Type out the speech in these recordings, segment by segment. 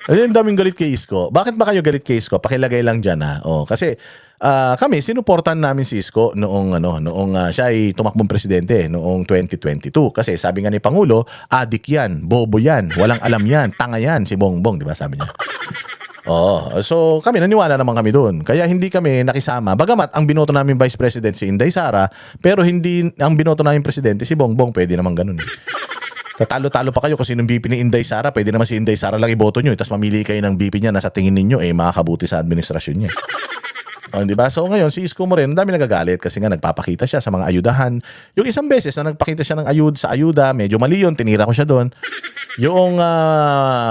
Ang daming galit kay Isko. Bakit ba kayo galit kay Isko? Pakilagay lang diyan ha. Oh, kasi kami sinuportan namin si Isko noong siya ay tumakbong presidente noong 2022 kasi sabi nga ni Pangulo, adik 'yan, bobo 'yan, walang alam 'yan, tanga 'yan si Bongbong, 'di ba sabi niya? Oo. So kami naniwala naman kami doon. Kaya hindi kami nakisama. Bagamat ang binoto namin Vice President si Inday Sara, pero hindi ang binoto namin presidente si Bongbong. Pwede naman ganun. Tatalo-talo pa kayo kung sinong BP ni Inday Sara. Pwede naman si Inday Sara lang iboto nyo. Tapos mamili kayo ng BP niya na sa tingin ninyo makakabuti sa administrasyon niya. Oh, di ba? So ngayon si Isko Moreno, dami nagagalit kasi nga nagpapakita siya sa mga ayudahan. Yung isang beses na nagpakita siya ng sa ayuda, medyo mali yun, tinira ko siya doon. Yung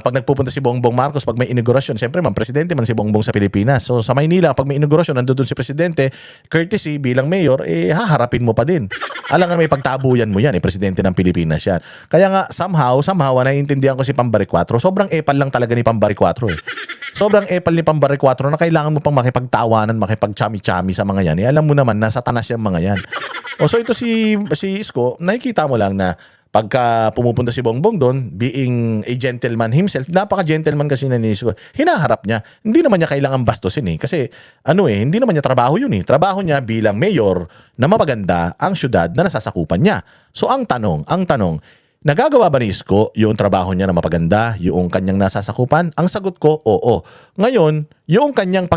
pag nagpupunta si Bongbong Marcos, pag may inaugurasyon, siyempre man, presidente man si Bongbong sa Pilipinas. So sa Maynila, pag may inaugurasyon, nandoon si presidente, courtesy bilang mayor, haharapin mo pa din. Alam nga may pagtabuyan mo yan, presidente ng Pilipinas yan. Kaya nga, somehow, naiintindihan ko si Pambari 4. Sobrang epal lang talaga ni Pambari 4 Sobrang epal ni Pambari 4 na kailangan mo pang makipagtawanan, makipagchami-chami sa mga yan. Alam mo naman, nasa tanas yung mga yan. So ito si Isko, nakikita mo lang na pagka pumupunta si Bongbong doon, being a gentleman himself, napaka-gentleman kasi na ni Isko, hinaharap niya. Hindi naman niya kailangan bastusin Kasi hindi naman niya trabaho yun Trabaho niya bilang mayor na mapaganda ang syudad na nasasakupan niya. So ang tanong, nagagawa ba ni Isko yung trabaho niya na mapaganda, yung kanyang nasasakupan? Ang sagot ko, oo. Ngayon, yung kanyang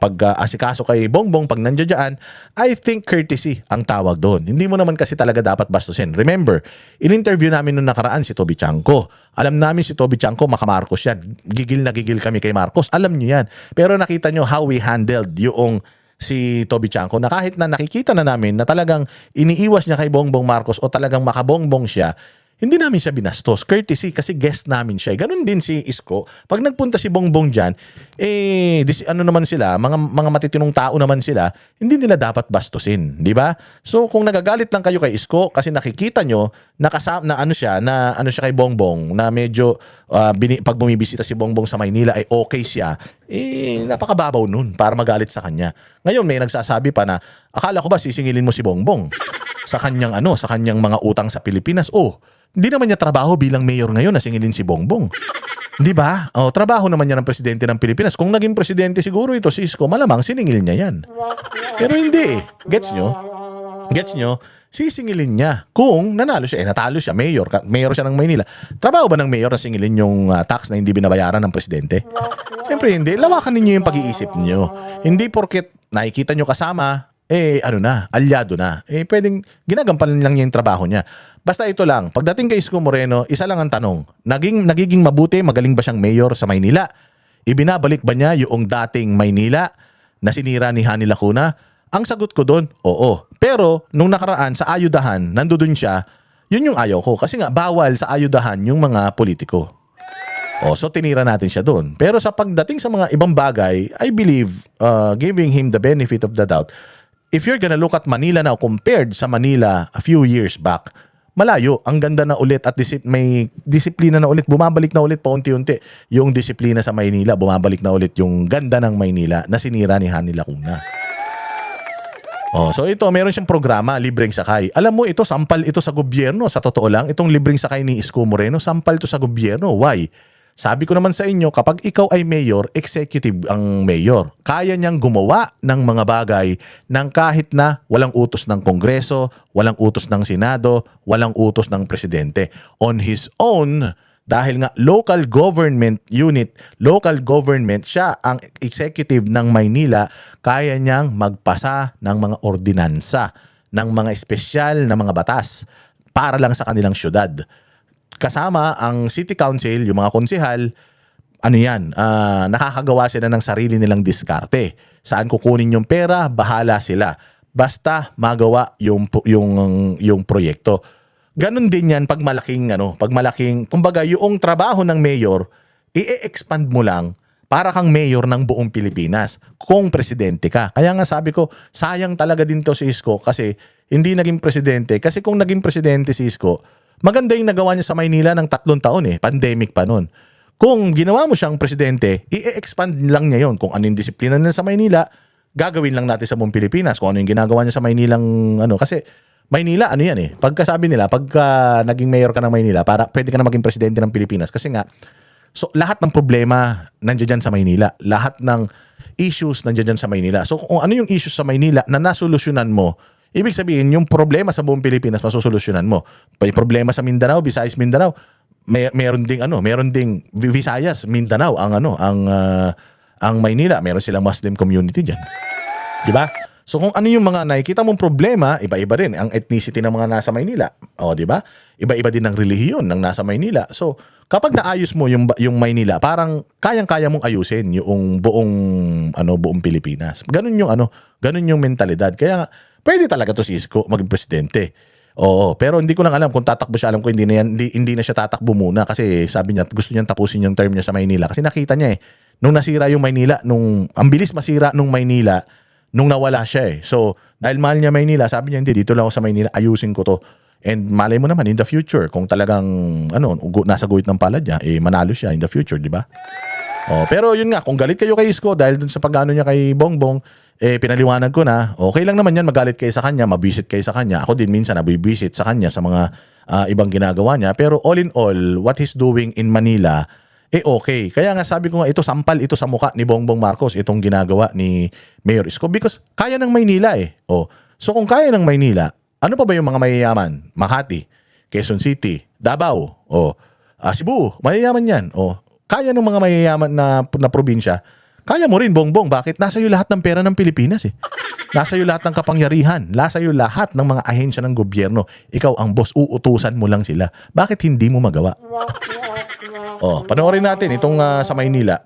pag-asikaso kay Bongbong pag nandiyan, I think courtesy ang tawag doon. Hindi mo naman kasi talaga dapat bastusin. Remember, in-interview namin nung nakaraan si Toby Chanco. Alam namin si Toby Chanco, maka-Marcos yan. Gigil na gigil kami kay Marcos. Alam niyo yan. Pero nakita niyo how we handled yung si Toby Chanco na kahit na nakikita na namin na talagang iniiwas niya kay Bongbong Marcos o talagang makabongbong siya, hindi namin siya binastos. Courtesy kasi guest namin siya. Ganun din si Isko. Pag nagpunta si Bongbong dyan, naman sila, mga matitinong tao naman sila, hindi nila dapat bastusin. Di ba? So kung nagagalit lang kayo kay Isko kasi nakikita nyo na ano siya kay Bongbong na medyo pag bumibisita si Bongbong sa Maynila ay okay siya, napakababaw nun para magalit sa kanya. Ngayon may nagsasabi pa na akala ko ba sisingilin mo si Bongbong sa kanyang mga utang sa Pilipinas? Hindi naman niya trabaho bilang mayor ngayon na singilin si Bongbong. Di ba? Trabaho naman niya ng presidente ng Pilipinas. Kung naging presidente siguro ito si Isko, malamang siningil niya yan. Pero hindi. Gets nyo? Sisingilin niya. Kung nanalo siya, natalo siya, mayor siya ng Maynila. Trabaho ba ng mayor na singilin yung tax na hindi binabayaran ng presidente? Siyempre hindi. Lawakan ninyo yung pag-iisip niyo. Hindi porket nakikita nyo kasama, alyado na. Pwedeng ginagampanan lang niya yung trabaho niya. Basta ito lang, pagdating kay Isko Moreno, isa lang ang tanong, nagiging mabuti, magaling ba siyang mayor sa Maynila? Ibinabalik ba niya yung dating Maynila na sinira ni Hani Lacuna? Ang sagot ko doon, oo. Pero nung nakaraan sa ayudahan, nandoon siya, yun yung ayaw ko. Kasi nga, bawal sa ayudahan yung mga politiko. So tinira natin siya doon. Pero sa pagdating sa mga ibang bagay, I believe, giving him the benefit of the doubt, if you're gonna look at Manila now compared sa Manila a few years back, malayo, ang ganda na ulit at may disiplina na ulit, bumabalik na ulit paunti-unti. Yung disiplina sa Maynila, bumabalik na ulit yung ganda ng Maynila na sinira ni Hani Lacuna. So ito, meron siyang programa, libreng sakay. Alam mo, ito, sampal ito sa gobyerno. Sa totoo lang, itong libreng sakay ni Isko Moreno, sampal ito sa gobyerno. Why? Sabi ko naman sa inyo, kapag ikaw ay mayor, executive ang mayor. Kaya niyang gumawa ng mga bagay ng kahit na walang utos ng Kongreso, walang utos ng Senado, walang utos ng Presidente. On his own, dahil nga local government unit, local government, siya ang executive ng Maynila, kaya niyang magpasa ng mga ordinansa, ng mga espesyal na mga batas para lang sa kanilang syudad. Kasama ang city council, yung mga konsehal, nakakagawa sila ng sarili nilang diskarte. Saan kukunin yung pera, bahala sila. Basta magawa yung proyekto. Ganon din yan pag malaking, kumbaga yung trabaho ng mayor, i-expand mo lang para kang mayor ng buong Pilipinas kung presidente ka. Kaya nga sabi ko, sayang talaga din to si Isko kasi hindi naging presidente. Kasi kung naging presidente si Isko, maganda yung nagawa niya sa Maynila ng 3 taon pandemic pa nun. Kung ginawa mo siyang presidente, i-expand lang niya yon. Kung ano yung disiplina niya sa Maynila, gagawin lang natin sa buong Pilipinas. Kung ano yung ginagawa niya sa Maynilang, kasi Maynila, pagka sabi nila, pagka naging mayor ka ng Maynila, pwede ka na maging presidente ng Pilipinas. Kasi nga, So lahat ng problema nandiyan dyan sa Maynila. Lahat ng issues nandiyan dyan sa Maynila. So kung ano yung issues sa Maynila na nasolusyonan mo, ibig sabihin yung problema sa buong Pilipinas masosolusyonan mo. May problema sa Mindanao, Visayas, Mindanao, meron ding Visayas, Mindanao ang Maynila, meron silang Muslim community diyan. 'Di ba? So kung ano yung mga nakikita mong problema, iba-iba rin ang ethnicity ng mga nasa Maynila. O, 'di ba? Iba-iba din ang relihiyon ng nasa Maynila. So kapag naayos mo yung Maynila, parang kayang-kaya mong ayusin yung buong Pilipinas. Ganun yung mentalidad. Kaya nga, pwede talaga to si Isko maging presidente. Oo, pero hindi ko lang alam kung tatakbo siya. Alam ko hindi na siya tatakbo muna kasi sabi niya gusto niyang tapusin yung term niya sa Maynila kasi nakita niya nung nasira yung Maynila, ang bilis masira nung Maynila nung nawala siya So, dahil mahal niya Maynila, sabi niya hindi, dito lang ako sa Maynila, ayusin ko to. And malay mo naman in the future kung talagang nasa guhit ng palad niya, manalo siya in the future, di ba? Oh, pero yun nga, kung galit kayo kay Isko dahil dun sa pag-ano niya kay Bongbong, pinaliwanag ko na, okay lang naman yan magalit kayo sa kanya, mabisit kayo sa kanya. Ako din minsan nabibisit sa kanya sa mga ibang ginagawa niya. Pero all in all, what he's doing in Manila, okay. Kaya nga sabi ko nga, sampal ito sa mukha ni Bongbong Marcos, itong ginagawa ni Mayor Isko because kaya ng Maynila Oh. So kung kaya ng Maynila, ano pa ba yung mga mayayaman? Makati, Quezon City, Davao, Cebu, mayayaman yan. Kaya ng mga mayayaman na probinsya, kaya mo rin, Bongbong. Bakit? Nasa iyo lahat ng pera ng Pilipinas Nasa iyo lahat ng kapangyarihan. Nasa iyo lahat ng mga ahensya ng gobyerno. Ikaw ang boss, uutusan mo lang sila. Bakit hindi mo magawa? Panoorin natin itong sa Maynila.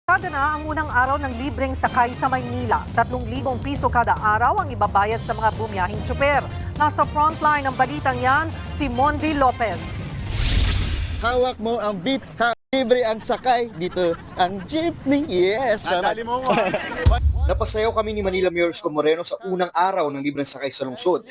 Kada na ang unang araw ng libreng sakay sa Maynila. 3,000 piso kada araw ang ibabayad sa mga bumiyahing tsuper. Nasa frontline ng balitang yan, si Mondi Lopez. Hawak mo ang beat, libre ang sakay, dito ang jeepney, yes! Nadali mo. Napasayaw kami ni Manila Mayor Isko Moreno sa unang araw ng libreng sakay sa lungsod.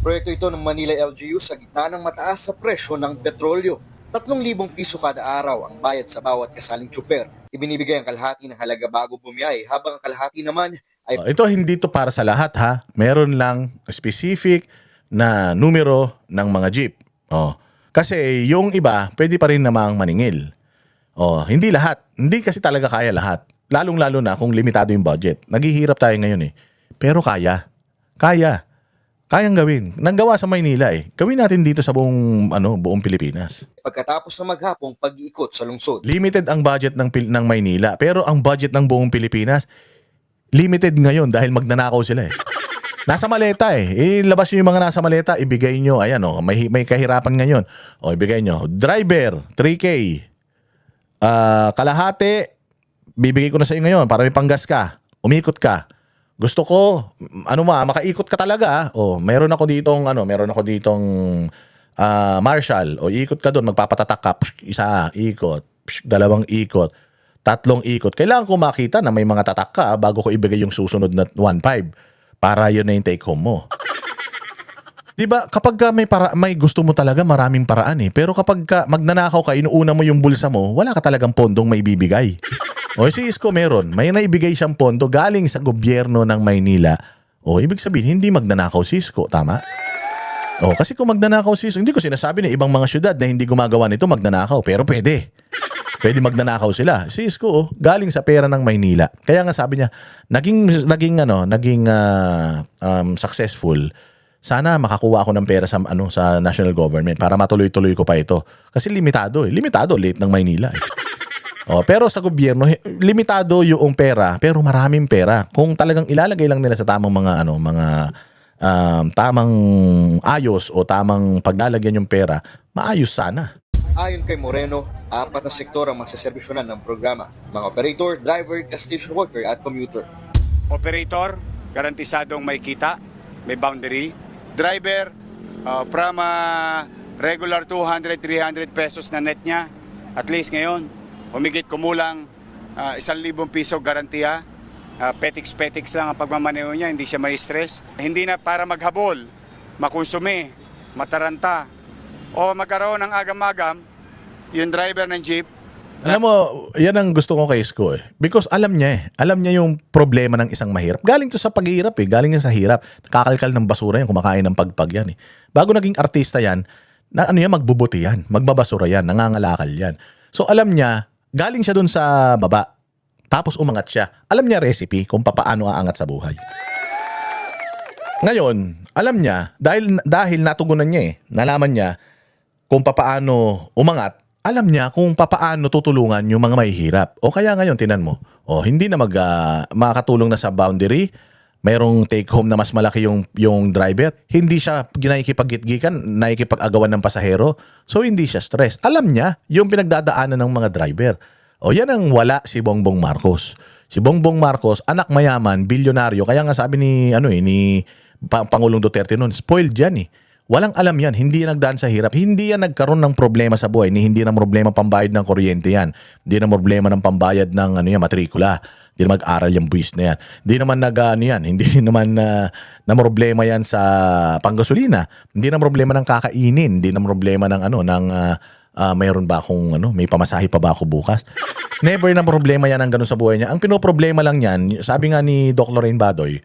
Proyekto ito ng Manila LGU sa gitna ng mataas sa presyo ng petrolyo. 3,000 piso kada araw ang bayad sa bawat kasaling tsuper. Ibinibigay ang kalahati ng halaga bago bumiyahe habang ang kalahati naman ay... Ito hindi to para sa lahat ha. Meron lang specific na numero ng mga jeep. Kasi yung iba, pwede pa rin namang maningil. Hindi lahat. Hindi kasi talaga kaya lahat. Lalong-lalo na kung limitado yung budget. Naghihirap tayo ngayon Pero kaya. Kayang gawin. Naggawa sa Maynila Gawin natin dito sa buong Pilipinas. Pagkatapos ng maghapong pag-iikot sa lungsod. Limited ang budget ng Maynila, pero ang budget ng buong Pilipinas limited ngayon dahil magnanakaw sila Nasa maleta Ilabas nyo yung mga nasa maleta, ibigay nyo. Ayan may kahirapan ngayon. Ibigay nyo. Driver, 3K. Kalahati, bibigay ko na sa iyo ngayon para may panggas ka. Umikot ka. Gusto ko, makaikot ka talaga. Meron ako ditong Marshall. Ikot ka doon, magpapatatak ka. Isa, ikot. Dalawang ikot. 3 ikot. Kailangan ko makita na may mga tatak ka bago ko ibigay yung susunod na 1.5 para yun na yung take home mo. Diba, kapag may gusto mo talaga, maraming paraan Pero kapag magnanakaw ka, inuuna mo yung bulsa mo, wala ka talagang pondong may bibigay. Si Isko may naibigay siyang pondo galing sa gobyerno ng Maynila. Ibig sabihin, hindi magnanakaw si Isko, tama? Kasi kung magnanakaw si Isko, hindi ko sinasabi na ibang mga syudad na hindi gumagawa nito magnanakaw, pero pwede. Pwede magnanakaw sila. Si Isko, galing sa pera ng Maynila. Kaya nga sabi niya, naging successful. Sana makakuha ako ng pera sa national government para matuloy-tuloy ko pa ito. Kasi limitado Limitado, late ng Maynila pero sa gobyerno, limitado yung pera, pero maraming pera. Kung talagang ilalagay lang nila sa tamang tamang ayos o tamang paglalagyan yung pera, maayos sana. Ayon kay Moreno, 4 na sektor ang masaservisyonan ng programa. Mga operator, driver, station worker at commuter. Operator, garantisadong may kita, may boundary. Driver, from regular 200, 300 pesos na net niya, at least ngayon, humigit kumulang 1,000 piso garantiya. Petix lang ang pagmamaneho niya, hindi siya may stress. Hindi na para maghabol, makonsume, mataranta, o magkaroon ng agam-agam yung driver ng jeep. Alam mo, yan ang gusto ko kay Isko Because alam niya Alam niya yung problema ng isang mahirap. Galing to sa paghihirap Galing niya sa hirap. Nakakalkal ng basura yan, kumakain ng pagpag yan Bago naging artista yan, magbubuti yan, magbabasura yan, nangangalakal yan. So alam niya, galing siya dun sa baba. Tapos umangat siya. Alam niya recipe kung paano aangat sa buhay. Ngayon, alam niya, dahil natugunan niya nalaman niya kung paano umangat, alam niya kung paano tutulungan yung mga mahihirap. O kaya ngayon, tinan mo, hindi na makakatulong na sa boundary, mayroong take home na mas malaki yung driver, hindi siya nakikipag-gitgikan, nakikipag-agawan ng pasahero, so hindi siya stress. Alam niya yung pinagdadaanan ng mga driver. O yan ang wala si Bongbong Marcos. Si Bongbong Marcos, anak mayaman, bilyonaryo, kaya nga sabi ni Pangulong Duterte noon, spoiled yan Walang alam yan, hindi yan nagdaan sa hirap, hindi yan nagkaroon ng problema sa buhay, hindi na problema pambayad ng kuryente yan, hindi na problema ng pambayad ng matrikula, hindi na mag-aral yung buwis na yan, hindi naman hindi naman na problema yan sa panggasolina, hindi na problema ng kakainin, hindi na problema ng mayroon ba akong may pamasahe pa ba ako bukas? Never na problema yan ang ganun sa buhay niya. Ang pinoproblema lang yan, sabi nga ni Doc Lorraine Badoy,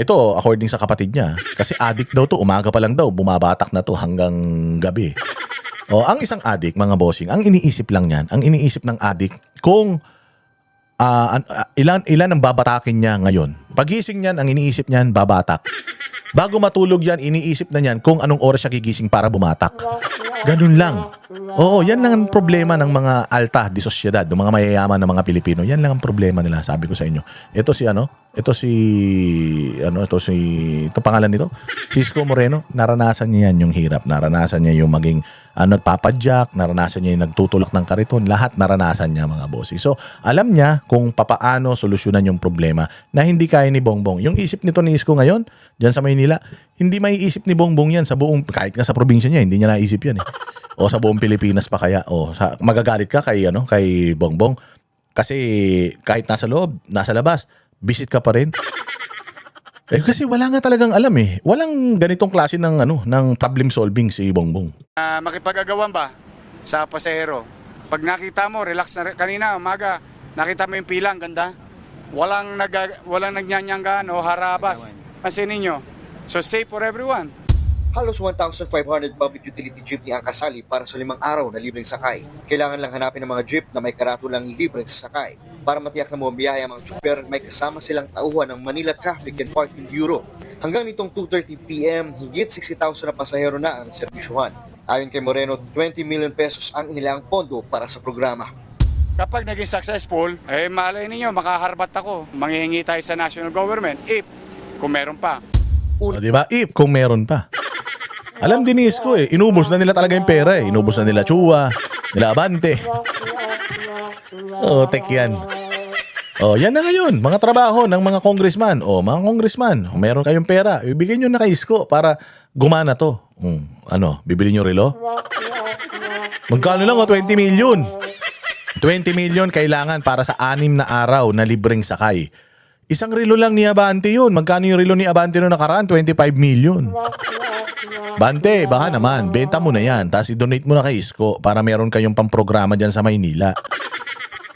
ito according sa kapatid niya, kasi addict daw to, umaga pa lang daw, bumabatak na to hanggang gabi. Ang isang addict, mga bossing, ang iniisip lang niyan, ang iniisip ng addict kung ilan ang babatakin niya ngayon. Pagising niyan, ang iniisip niyan, babatak. Bago matulog yan, iniisip na niyan kung anong oras siya gigising para bumatak. Ganun lang. Oo, yan lang ang problema ng mga alta de sosyedad, ng mga mayayaman ng mga Pilipino. Yan lang ang problema nila, sabi ko sa inyo. Ito pangalan nito, si Isko Moreno, naranasan niya yan yung hirap, naranasan niya yung maging nagpapadyak, naranasan niya yung nagtutulak ng kariton, lahat naranasan niya, mga bossy. So, alam niya kung papaano solusyonan yung problema na hindi kaya ni Bongbong. Yung isip nito ni Isko ngayon, dyan sa Maynila, hindi maiisip ni Bongbong yan sa buong, kahit nga sa probinsya niya, hindi niya naisip yan O sa buong Pilipinas pa kaya. Magagalit ka kay Bongbong. Kasi kahit nasa loob, nasa labas, visit ka pa rin. Kasi wala nga talagang alam Walang ganitong klase ng problem solving si Bongbong. Makipag-agawan ba sa pasahero? Pag nakita mo, relax na kanina, umaga, nakita mo yung pila, ang ganda. Walang nagnyanyangan o harabas. Pansin ninyo. So safe for everyone. Halos 1,500 public utility jeepney ang kasali para sa 5 araw na libreng sakay. Kailangan lang hanapin ng mga jeep na may karatulang libreng sakay para matiyak na bumabiyaya ang mga tsuper at may kasama silang tauhan ng Manila Traffic and Parking Bureau. Hanggang nitong 2:30 p.m., higit 60,000 na pasahero na ang serbisyuhan. Ayon kay Moreno, 20 million pesos ang inilaang pondo para sa programa. Kapag naging successful, malay ninyo, makaharbat ako. Manghihingi tayo sa national government if kung meron pa. Diba? If kung meron pa. Alam din ni Isko inubos na nila talaga yung pera Inubos na nila Chua, nila Abante. Tek yan. Yan na ngayon, mga trabaho ng mga congressman. Mga congressman, meron kayong pera, ibigay nyo na kay Isko para gumana to. Bibili nyo relo? Magkano lang 20 million. 20 million kailangan para sa 6 na araw na libreng sakay. Isang relo lang ni Abante yun. Magkano yung relo ni Abante noong nakaraan? 25 million. Bante, baka naman, benta mo na yan, tapos i-donate mo na kay Isko para meron kayong pamprograma dyan sa Maynila.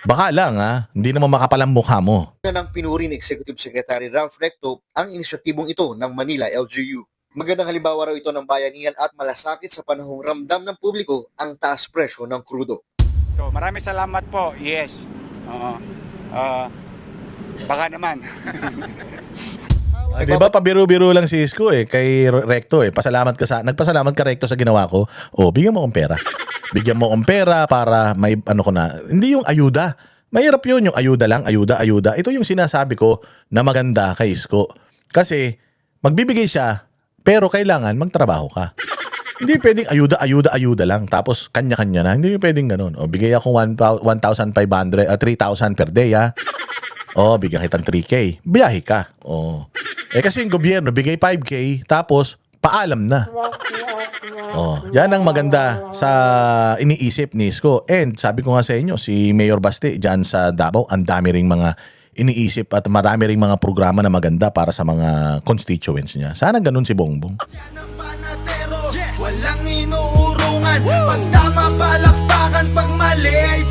Baka lang hindi naman makapalang mukha mo. Nang pinuri ni Executive Secretary Ralph Recto ang inisyatibong ito ng Manila LGU. Magandang halimbawa raw ito ng bayanihan at malasakit sa panahong ramdam ng publiko ang taas presyo ng krudo. Maraming salamat po. Yes. Baka naman. Diba pabiro-biro lang si Isko kay Recto nagpasalamat ka Recto sa ginawa ko. Bigyan mo akong pera. Bigyan mo akong pera para may ko na. Hindi yung ayuda. Mahirap yun yung ayuda lang, ayuda. Ito yung sinasabi ko na maganda kay Isko. Kasi magbibigay siya pero kailangan magtrabaho ka. Hindi pwedeng ayuda lang tapos kanya-kanya na. Hindi pwedeng ganun. Bigay ako 1,500 3,000 per day bigyan kitang 3K. Biyahe ka. Kasi yung gobyerno, bigay 5K, tapos paalam na. Yan ang maganda sa iniisip ni Isko. And sabi ko nga sa inyo, si Mayor Baste, dyan sa Davao, ang dami ring mga iniisip at marami ring mga programa na maganda para sa mga constituents niya. Sana ganun si Bongbong. Walang inuurungan, pag tama palakpakan, pag mali ay